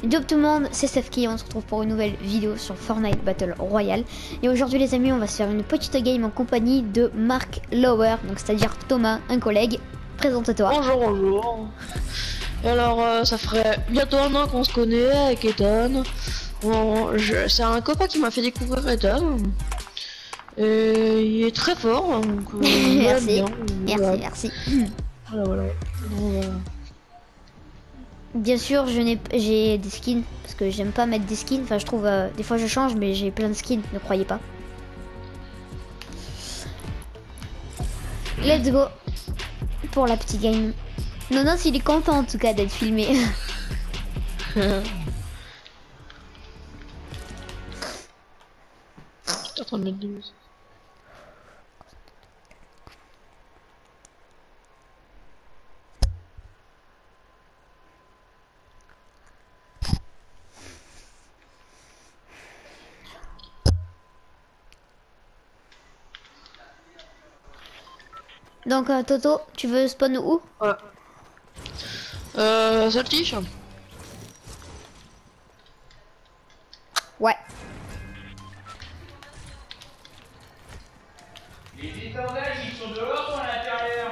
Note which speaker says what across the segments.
Speaker 1: Yo tout le monde, c'est Sefki, on se retrouve pour une nouvelle vidéo sur Fortnite Battle Royale. Et aujourd'hui les amis, on va se faire une petite game en compagnie de Mark Lower, donc c'est-à-dire Thomas, un collègue. Présente-toi.
Speaker 2: Bonjour, bonjour. Et alors, ça ferait bientôt un an qu'on se connaît avec Ethan. Bon, c'est un copain qui m'a fait découvrir Ethan. Et il est très fort, donc
Speaker 1: Merci.
Speaker 2: bien.
Speaker 1: Merci.
Speaker 2: Voilà.
Speaker 1: Bien sûr, j'ai des skins parce que j'aime pas mettre des skins. Enfin, je trouve des fois je change, mais j'ai plein de skins, ne croyez pas. Let's go pour la petite game. Nonos, il est content en tout cas d'être filmé.
Speaker 2: T'es en train de mettre des musiques.
Speaker 1: Donc Toto, tu veux spawn où?
Speaker 2: Ouais. Saltiche.
Speaker 1: Ouais.
Speaker 3: Les étendages, ils sont dehors ou à l'intérieur?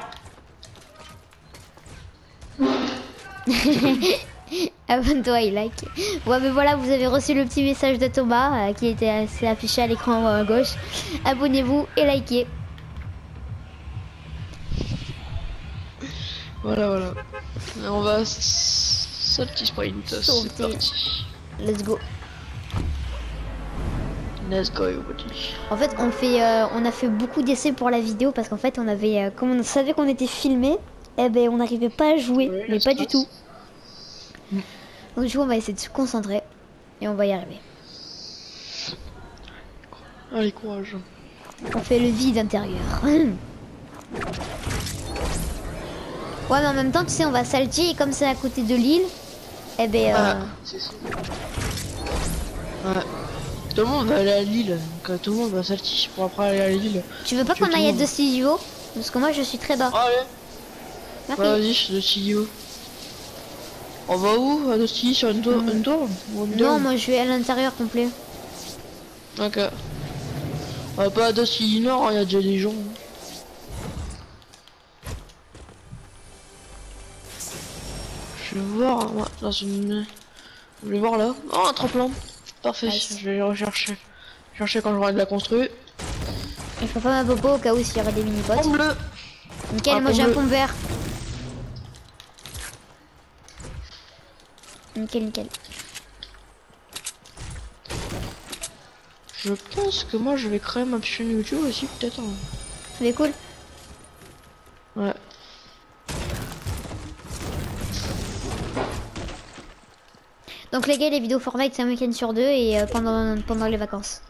Speaker 1: Abonne-toi et like. Ouais, mais voilà, vous avez reçu le petit message de Thomas qui s'est affiché à l'écran à gauche. Abonnez-vous et likez.
Speaker 2: Voilà. Et on va Saltiche sprint. C'est parti.
Speaker 1: Let's go.
Speaker 2: Let's go, everybody.
Speaker 1: En fait, on a fait beaucoup d'essais pour la vidéo parce qu'en fait, on avait, comme on savait qu'on était filmé, eh ben, on n'arrivait pas à jouer,
Speaker 2: Ouais,
Speaker 1: mais pas du tout. Donc du coup, on va essayer de se concentrer et on va y arriver.
Speaker 2: Allez, courage.
Speaker 1: On fait le vide intérieur. Ouais, mais en même temps, tu sais, on va saltier et comme c'est à côté de l'île, eh ben.
Speaker 2: C'est ça. Ouais. Tout le monde va aller à l'île, donc tout le monde va saltiche pour après aller à l'île.
Speaker 1: Tu veux pas qu'on aille à deux studios? Parce que moi, je suis très bas.
Speaker 2: Ah ouais.
Speaker 1: Merci.
Speaker 2: Vas-y, je suis de studio. On va où? À deux studios sur une tour, ou une
Speaker 1: Non,
Speaker 2: dôme?
Speaker 1: moi, je vais à l'intérieur complet.
Speaker 2: Ok. Pas à deux studios nord, il y a déjà des gens. Je vais voir, ouais, dans une... Je vais voir là. Oh, un tremplin. Parfait,
Speaker 1: Nice.
Speaker 2: je vais les rechercher. Chercher quand j'aurai de la construire.
Speaker 1: Je ferai pas ma popo au cas où s'il y aura des mini-potes.
Speaker 2: Pompe bleu.
Speaker 1: Nickel,
Speaker 2: Ah,
Speaker 1: moi j'ai un
Speaker 2: pompe
Speaker 1: pompe vert. Nickel.
Speaker 2: Je pense que moi je vais créer ma chaîne YouTube aussi peut-être.
Speaker 1: C'est cool.
Speaker 2: Ouais.
Speaker 1: Donc les gars, les vidéos Fortnite c'est un week-end sur deux et pendant les vacances.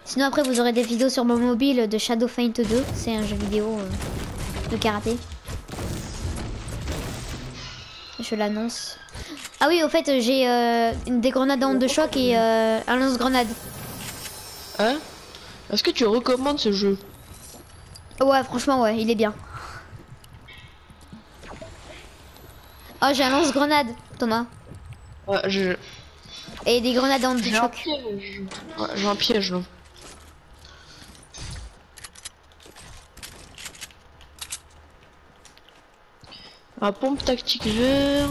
Speaker 1: Sinon après vous aurez des vidéos sur mon mobile de Shadow Feint 2. C'est un jeu vidéo de karaté. Je l'annonce. Ah oui, au fait j'ai des grenades à onde de choc et un lance-grenade.
Speaker 2: Hein? Est-ce que tu recommandes ce jeu?
Speaker 1: Ouais, franchement ouais, il est bien. Oh, j'ai un lance-grenade, Thomas.
Speaker 2: Ouais,
Speaker 1: Et des grenades à onde de
Speaker 2: j'ai un
Speaker 1: choc.
Speaker 2: piège. Ouais, j'ai un piège là. Un pompe tactique vert.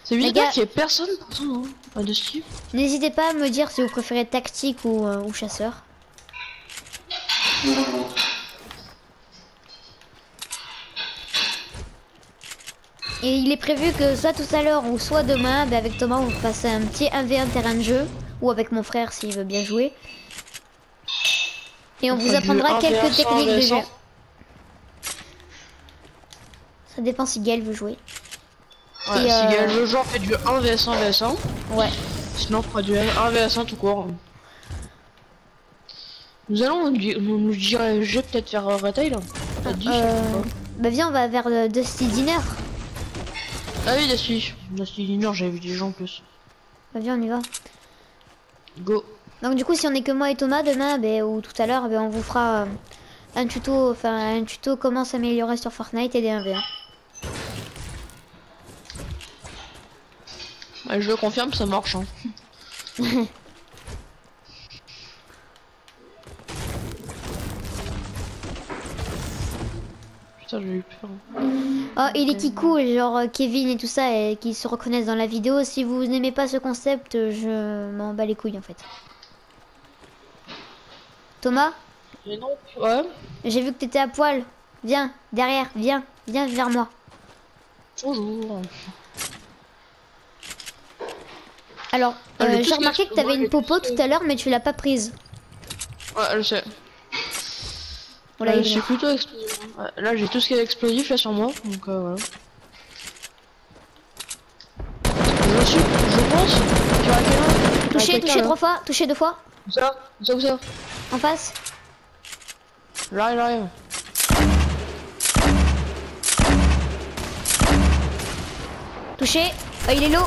Speaker 2: C'est
Speaker 1: Les
Speaker 2: bizarre
Speaker 1: gars-
Speaker 2: qu'il y ait personne pourtant, hein, là-dessus.
Speaker 1: N'hésitez pas à me dire si vous préférez tactique ou chasseur. Et il est prévu que soit tout à l'heure ou soit demain, ben avec Thomas, on fasse un petit 1v1 terrain de jeu. Ou avec mon frère s'il veut bien jouer. Et on vous apprendra quelques techniques de jeu. Ça dépend si Gaël veut jouer.
Speaker 2: Ouais,
Speaker 1: Et
Speaker 2: si Gaël veut jouer, on fait du 1vs1 vs1.
Speaker 1: Ouais.
Speaker 2: Sinon on fera du 1vs1 tout court. Nous allons nous diriger peut-être vers Retail. Ça te dit, je sais pas.
Speaker 1: Bah viens, on va vers le Dusty Dinner.
Speaker 2: Ah oui, Dusty Dinner, j'avais vu des gens en plus.
Speaker 1: Bah viens, on y va.
Speaker 2: Go.
Speaker 1: Donc du coup, si on est que moi et Thomas, demain, ben, ou tout à l'heure, ben, on vous fera un tuto comment s'améliorer sur Fortnite et des 1v1.
Speaker 2: Ouais, je le confirme, ça marche. Hein. Putain, j'ai eu peur.
Speaker 1: Oh, et les Kikou, genre Kevin et tout ça, et qui se reconnaissent dans la vidéo. Si vous n'aimez pas ce concept, je m'en bats les couilles en fait. Thomas,
Speaker 2: Et non, ouais.
Speaker 1: j'ai vu que t'étais à poil. Viens, derrière, viens vers moi.
Speaker 2: Bonjour.
Speaker 1: Alors,
Speaker 2: Ah, j'ai tout
Speaker 1: j'ai
Speaker 2: ce qui
Speaker 1: remarqué
Speaker 2: est-
Speaker 1: que t'avais
Speaker 2: moi,
Speaker 1: une
Speaker 2: j'ai tout
Speaker 1: popo
Speaker 2: ce qui
Speaker 1: tout
Speaker 2: est-
Speaker 1: à l'heure, mais tu l'as pas prise.
Speaker 2: Ouais, je sais.
Speaker 1: Oh là, il
Speaker 2: Je
Speaker 1: est
Speaker 2: suis
Speaker 1: mort.
Speaker 2: plutôt explosif. Ouais, là, j'ai tout ce qui est explosif là sur moi, donc voilà. Je pense qu'il y aura quelqu'un.
Speaker 1: Touché, touché
Speaker 2: là.
Speaker 1: 3 fois, touché 2 fois.
Speaker 2: Où ça, où ça.
Speaker 1: En face.
Speaker 2: J'arrive.
Speaker 1: Touché. Oh, il est low.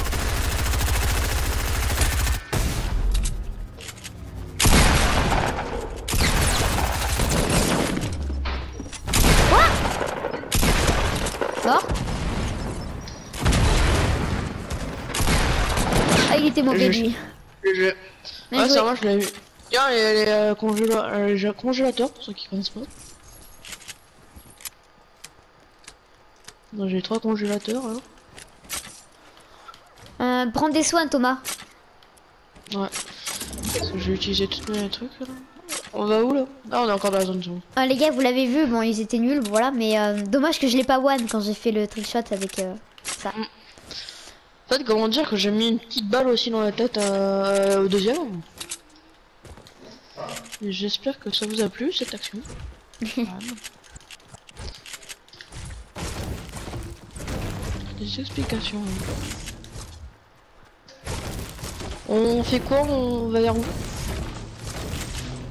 Speaker 1: Quoi? Mort. Ah, il était mauvais lui.
Speaker 2: GG.
Speaker 1: Bien
Speaker 2: Ouais,
Speaker 1: joué.
Speaker 2: ça va, je l'ai vu. Tiens, il y a les congélateurs, pour ceux qui connaissent pas. Non, j'ai 3 congélateurs là.
Speaker 1: Prends des soins, Thomas.
Speaker 2: Ouais. Parce que j'ai utilisé tous mes trucs là. On va où là? Ah, on est encore dans la zone zone.
Speaker 1: Les gars, vous l'avez vu, bon, ils étaient nuls, voilà, mais dommage que je l'ai pas one quand j'ai fait le trickshot avec ça.
Speaker 2: En fait, comment dire que j'ai mis une petite balle aussi dans la tête au deuxième. Et j'espère que ça vous a plu cette action. Des explications. On fait quoi? On va vers où?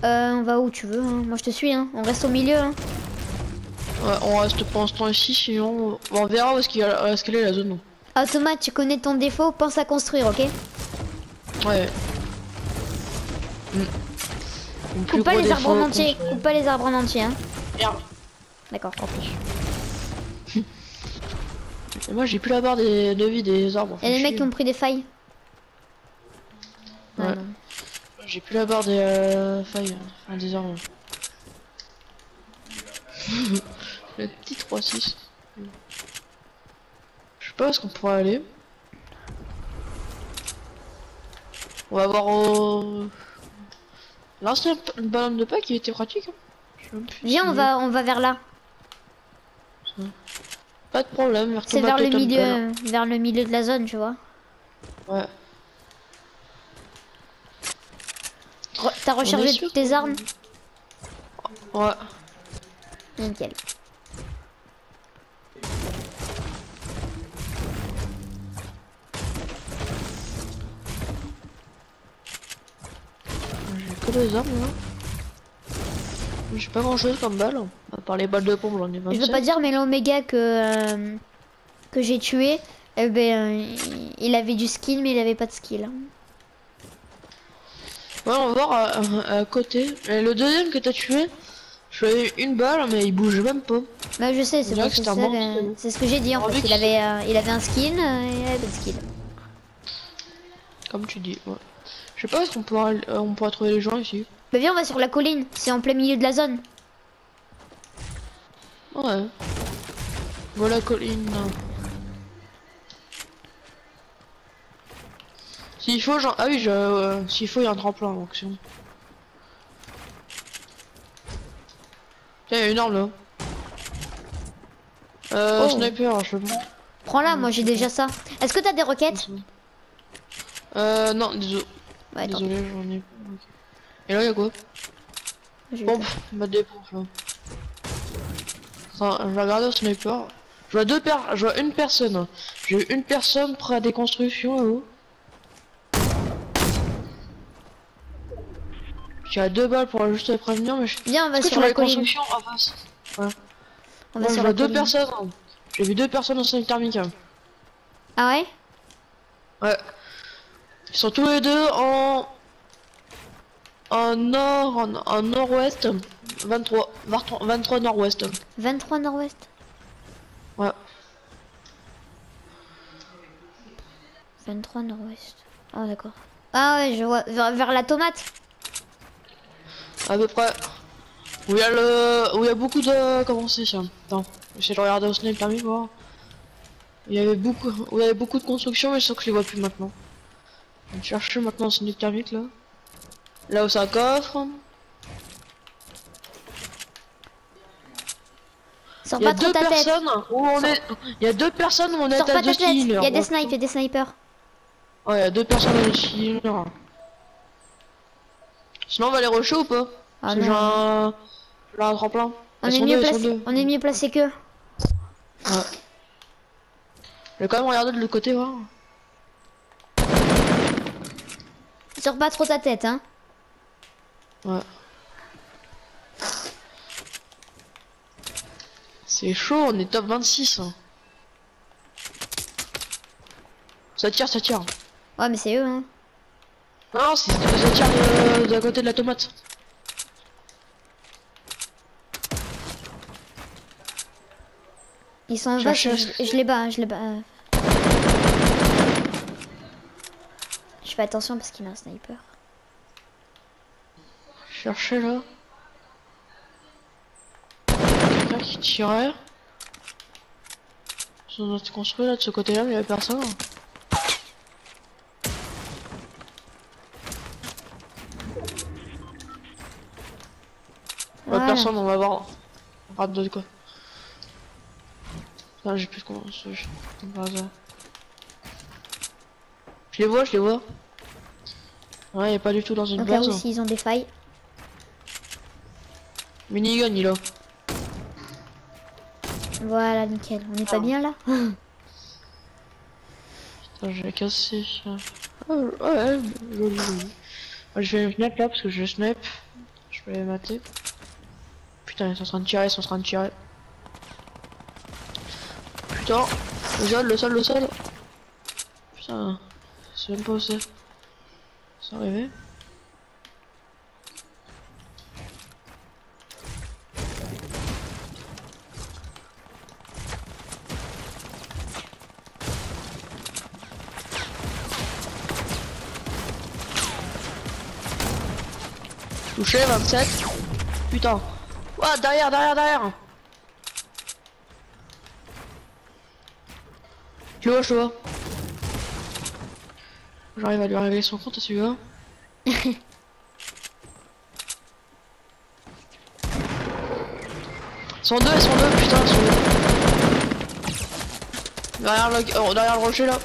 Speaker 1: On va où tu veux, hein. Moi je te suis, hein. On reste au milieu, hein.
Speaker 2: Ouais, on reste pour l'instant ici, sinon on verra où est-ce qu'elle est la zone.
Speaker 1: Ah, Thomas, tu connais ton défaut, pense à construire, ok?
Speaker 2: Ouais.
Speaker 1: Coupe pas les arbres en entier, coupe pas les arbres en entier, hein.
Speaker 2: Merde.
Speaker 1: D'accord.
Speaker 2: Et moi j'ai plus la barre de vie des arbres.
Speaker 1: Y'a des mecs qui ont pris des failles.
Speaker 2: Ouais.
Speaker 1: Non.
Speaker 2: J'ai plus la barre des failles, enfin des arbres. Le petit 3-6. Je sais pas où est-ce qu'on pourrait aller. On va voir au... L'ancien ballon de paille qui était pratique. Hein. Je sais même plus
Speaker 1: Viens,
Speaker 2: si-
Speaker 1: on va vers là.
Speaker 2: Pas de problème. Vers
Speaker 1: C'est
Speaker 2: Thomas
Speaker 1: vers le
Speaker 2: Totem
Speaker 1: vers le milieu de la zone, tu vois.
Speaker 2: Ouais.
Speaker 1: T'as
Speaker 2: On est
Speaker 1: rechargé
Speaker 2: sûr
Speaker 1: toutes tes
Speaker 2: qu'on-
Speaker 1: armes?
Speaker 2: Ouais.
Speaker 1: Nickel.
Speaker 2: J'ai que des armes là. J'ai pas grand chose comme balle. À part les balles de pompe, j'en ai 27.
Speaker 1: Je veux pas dire, mais l'Oméga que j'ai tué, eh ben, il avait du skill, mais il avait pas de skill.
Speaker 2: Ouais, on va voir à côté. Et le deuxième que t'as tué, je lui ai eu une balle, mais il bouge même pas.
Speaker 1: Bah je sais, c'est
Speaker 2: On
Speaker 1: pas
Speaker 2: dirait que
Speaker 1: ce que
Speaker 2: c'est un
Speaker 1: c'est,
Speaker 2: bon
Speaker 1: ben,
Speaker 2: skill.
Speaker 1: c'est ce que j'ai dit en
Speaker 2: On
Speaker 1: fait.
Speaker 2: dirait
Speaker 1: Il avait un skin, il avait pas de skill.
Speaker 2: Comme tu dis, ouais. Je sais pas, est-ce qu'on on pourra trouver les gens ici?
Speaker 1: Bah viens, on va sur la colline, c'est en plein milieu de la zone.
Speaker 2: Ouais. Voilà la colline. S'il faut, genre... Ah oui, s'il faut, il y a un tremplin, donc c'est bon. Tiens, il y a une arme là.
Speaker 1: Oh.
Speaker 2: Sniper, je le prends.
Speaker 1: Prends-la, moi j'ai déjà ça. Est-ce que t'as des roquettes?
Speaker 2: Non, désolé.
Speaker 1: Ouais, attends.
Speaker 2: Désolé, j'en ai pas. Ok. Et là, il y a quoi?
Speaker 1: Je
Speaker 2: Bon,
Speaker 1: vais
Speaker 2: ma dépense là. Enfin, je vais regarder au sniper. Je vois une personne. J'ai une personne près à des constructions là-haut. J'ai 2 balles pour juste les prévenir, mais je...
Speaker 1: Viens, on va
Speaker 2: Est-ce que
Speaker 1: sur
Speaker 2: tu vois
Speaker 1: la
Speaker 2: les
Speaker 1: colline.
Speaker 2: constructions en face? Ouais.
Speaker 1: On
Speaker 2: Moi,
Speaker 1: va
Speaker 2: je
Speaker 1: sur
Speaker 2: vois
Speaker 1: la
Speaker 2: 2
Speaker 1: colline.
Speaker 2: personnes. J'ai vu 2 personnes en sniper thermique.
Speaker 1: Ah ouais?
Speaker 2: Ouais. Ils sont tous les deux en nord-ouest. 23 nord-ouest.
Speaker 1: 23 nord-ouest.
Speaker 2: Ouais.
Speaker 1: 23 nord-ouest. Ah d'accord. Ah ouais, je vois. Vers la tomate.
Speaker 2: À peu près. Où il y a beaucoup de... Comment c'est ça? Attends, j'essaie de regarder au snipe permis voir. Il y avait beaucoup de constructions, mais sauf que je les vois plus maintenant. Je vais chercher maintenant au snipe thermique là. Là où c'est un coffre.
Speaker 1: Sors
Speaker 2: Il y a
Speaker 1: pas trop
Speaker 2: deux
Speaker 1: ta tête.
Speaker 2: personnes où on est. Il y a deux personnes où on est
Speaker 1: Sors
Speaker 2: à
Speaker 1: pas
Speaker 2: deux
Speaker 1: ta tête. Il y
Speaker 2: killers.
Speaker 1: a des snipes, il y a des snipers.
Speaker 2: Ouais, il y a deux personnes à deux killers. Sinon on va les rusher ou pas?
Speaker 1: Ah
Speaker 2: Parce que
Speaker 1: non.
Speaker 2: j'ai un tremplin.
Speaker 1: On
Speaker 2: Ils
Speaker 1: est
Speaker 2: sont
Speaker 1: mieux
Speaker 2: deux, ils sont
Speaker 1: placé.
Speaker 2: deux.
Speaker 1: On est mieux placé qu'eux.
Speaker 2: Ouais. Je vais quand même regarder de l'autre côté voir.
Speaker 1: Sors pas trop ta tête, hein.
Speaker 2: Ouais. C'est chaud, on est top 26. Hein. Ça tire, ça tire.
Speaker 1: Ouais, mais c'est eux, hein.
Speaker 2: Non, ça tire de à côté de la tomate.
Speaker 1: Ils sont en bas, je les bats, hein, je les bats. Je fais attention parce qu'il a un sniper.
Speaker 2: Chercher là. Quelqu'un qui tirait. Sur notre construit là, de ce côté là, mais il y avait personne.
Speaker 1: Voilà.
Speaker 2: Personne, on va voir. On rate de quoi. Ah, j'ai plus de comment je les vois, je les vois. Ouais, il est pas du tout dans une
Speaker 1: Donc là
Speaker 2: base.
Speaker 1: aussi, ils ont des failles.
Speaker 2: Minigun, il a.
Speaker 1: Voilà, nickel. On est pas bien là.
Speaker 2: Putain, j'ai cassé. Ah, ouais, joli, joli. Moi, je vais snipe là parce que je snipe. Je vais les mater. Putain, ils sont en train de tirer, ils sont en train de tirer. Putain, le sol. Putain, c'est même pas où c'est. C'est arrivé. Touché, 27. Putain. Ouah, derrière. Je le vois. J'arrive à lui régler son compte à celui-là. Ils sont deux, putain, ils sont deux. Derrière le rocher là.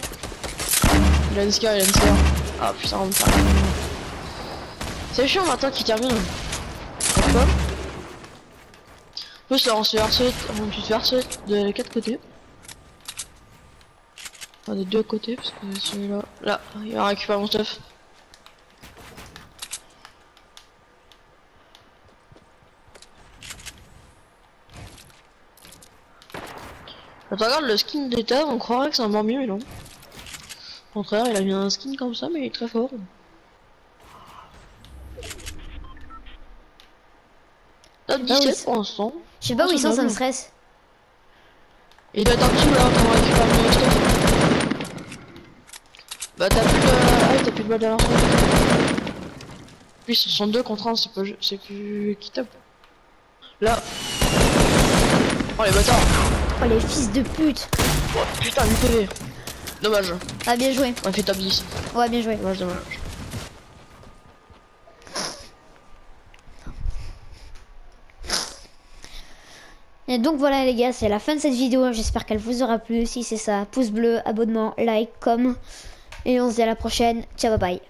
Speaker 2: Il a une scar, Ah putain, on me parle. C'est chiant maintenant qu'il termine. Pourquoi? En plus là on se fait harceler de 4 côtés. Enfin des 2 côtés parce que celui-là. Là, il va récupérer mon stuff. Quand on regarde le skin d'état, on croirait que c'est un bon mieux, mais non. Au contraire, il a mis un skin comme ça, mais il est très fort. Top 17 pour l'instant.
Speaker 1: Je sais pas où ils sont, ça me stresse.
Speaker 2: Il doit être en dessous là, pour récupérer mon stuff. Bah t'as plus de... Ah, t'as plus de balles à lancer. Puis ce sont 2 contre 1, c'est plus équitable. Là. Oh les bâtards.
Speaker 1: Oh les fils de pute.
Speaker 2: Oh, putain, 8 PV. Dommage.
Speaker 1: Ah bien joué.
Speaker 2: On a fait top 10.
Speaker 1: Ouais, bien joué.
Speaker 2: Dommage.
Speaker 1: Et donc voilà les gars, c'est la fin de cette vidéo. J'espère qu'elle vous aura plu. Si c'est ça, pouce bleu, abonnement, like, com. Et on se dit à la prochaine. Ciao, bye bye.